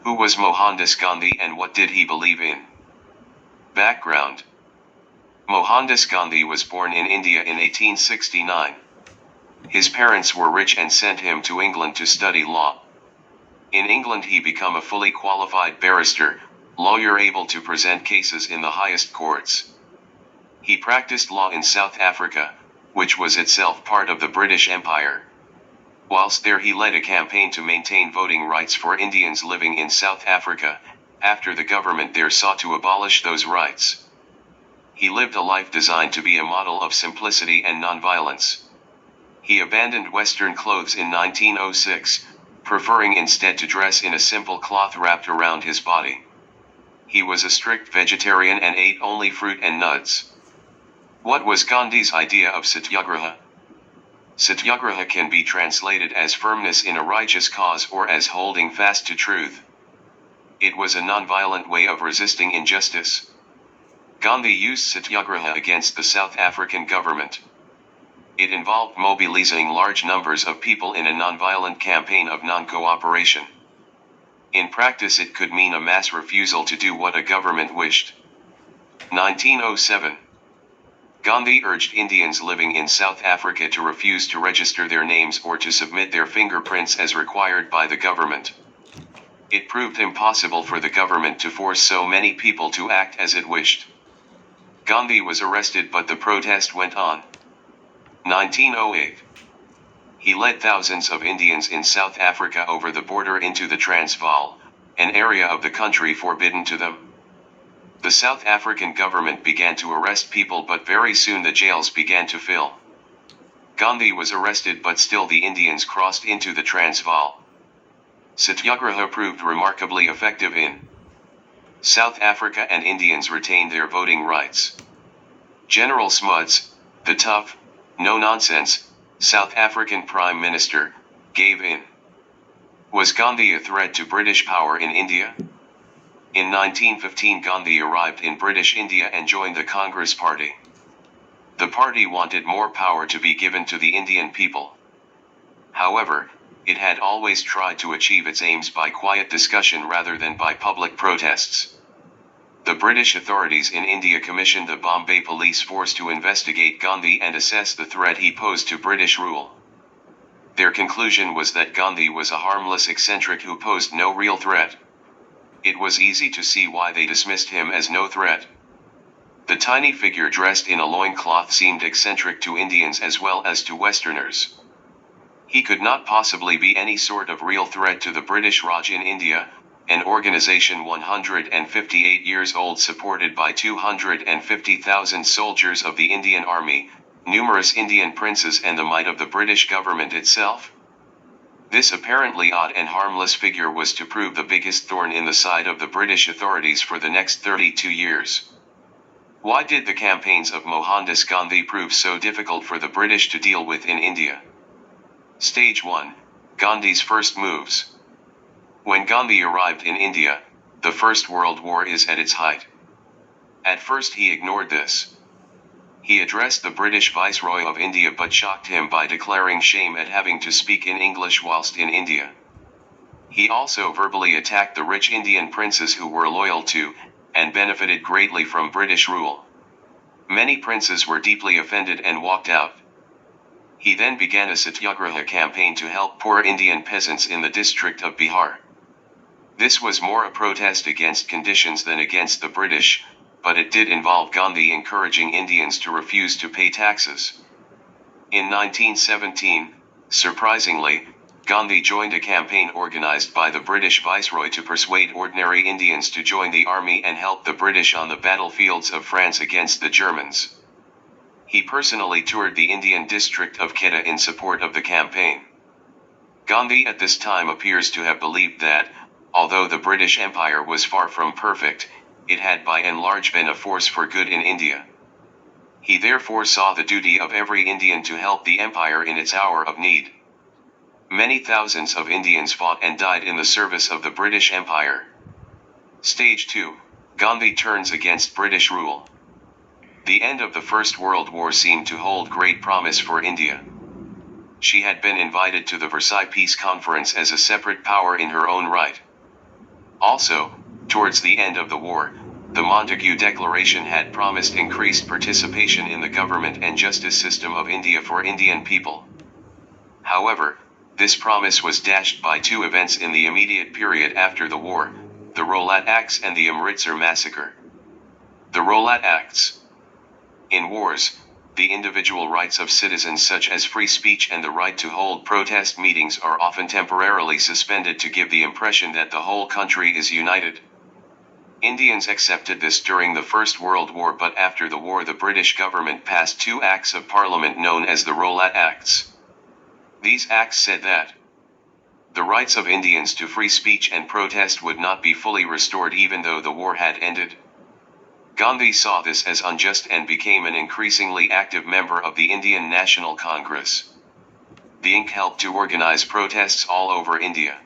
Who was Mohandas Gandhi and what did he believe in? Background. Mohandas Gandhi was born in India in 1869. His parents were rich and sent him to England to study law. In England he became a fully qualified barrister, lawyer able to present cases in the highest courts. He practiced law in South Africa, which was itself part of the British Empire. Whilst there he led a campaign to maintain voting rights for Indians living in South Africa, after the government there sought to abolish those rights. He lived a life designed to be a model of simplicity and nonviolence. He abandoned Western clothes in 1906, preferring instead to dress in a simple cloth wrapped around his body. He was a strict vegetarian and ate only fruit and nuts. What was Gandhi's idea of satyagraha? Satyagraha can be translated as firmness in a righteous cause or as holding fast to truth. It was a non-violent way of resisting injustice. Gandhi used satyagraha against the South African government. It involved mobilizing large numbers of people in a non-violent campaign of non-cooperation. In practice it could mean a mass refusal to do what a government wished. 1907. Gandhi urged Indians living in South Africa to refuse to register their names or to submit their fingerprints as required by the government. It proved impossible for the government to force so many people to act as it wished. Gandhi was arrested but the protest went on. 1908. He led thousands of Indians in South Africa over the border into the Transvaal, an area of the country forbidden to them. The South African government began to arrest people but very soon the jails began to fill. Gandhi was arrested but still the Indians crossed into the Transvaal. Satyagraha proved remarkably effective in South Africa and Indians retained their voting rights. General Smuts, the tough, no-nonsense, South African Prime Minister, gave in. Was Gandhi a threat to British power in India? In 1915 Gandhi arrived in British India and joined the Congress Party. The party wanted more power to be given to the Indian people. However, it had always tried to achieve its aims by quiet discussion rather than by public protests. The British authorities in India commissioned the Bombay Police Force to investigate Gandhi and assess the threat he posed to British rule. Their conclusion was that Gandhi was a harmless eccentric who posed no real threat. It was easy to see why they dismissed him as no threat. The tiny figure dressed in a loincloth seemed eccentric to Indians as well as to Westerners. He could not possibly be any sort of real threat to the British Raj in India, an organization 158 years old supported by 250,000 soldiers of the Indian Army, numerous Indian princes and the might of the British government itself. This apparently odd and harmless figure was to prove the biggest thorn in the side of the British authorities for the next 32 years. Why did the campaigns of Mohandas Gandhi prove so difficult for the British to deal with in India? Stage 1. Gandhi's first moves. When Gandhi arrived in India, the First World War is at its height. At first he ignored this. He addressed the British Viceroy of India but shocked him by declaring shame at having to speak in English whilst in India. He also verbally attacked the rich Indian princes who were loyal to, and benefited greatly from British rule. Many princes were deeply offended and walked out. He then began a satyagraha campaign to help poor Indian peasants in the district of Bihar. This was more a protest against conditions than against the British, but it did involve Gandhi encouraging Indians to refuse to pay taxes. In 1917, surprisingly, Gandhi joined a campaign organized by the British Viceroy to persuade ordinary Indians to join the army and help the British on the battlefields of France against the Germans. He personally toured the Indian district of Kedah in support of the campaign. Gandhi at this time appears to have believed that, although the British Empire was far from perfect, it had by and large been a force for good in India. He therefore saw the duty of every Indian to help the empire in its hour of need. Many thousands of Indians fought and died in the service of the British Empire. Stage 2. Gandhi turns against British rule. The end of the First World War seemed to hold great promise for India. She had been invited to the Versailles Peace Conference as a separate power in her own right. Also, towards the end of the war, the Montagu Declaration had promised increased participation in the government and justice system of India for Indian people. However, this promise was dashed by two events in the immediate period after the war, the Rowlatt Acts and the Amritsar massacre. The Rowlatt Acts. In wars, the individual rights of citizens such as free speech and the right to hold protest meetings are often temporarily suspended to give the impression that the whole country is united. Indians accepted this during the First World War, but after the war the British government passed two Acts of Parliament known as the Rowlatt Acts. These acts said that the rights of Indians to free speech and protest would not be fully restored even though the war had ended. Gandhi saw this as unjust and became an increasingly active member of the Indian National Congress. The Inc. helped to organize protests all over India.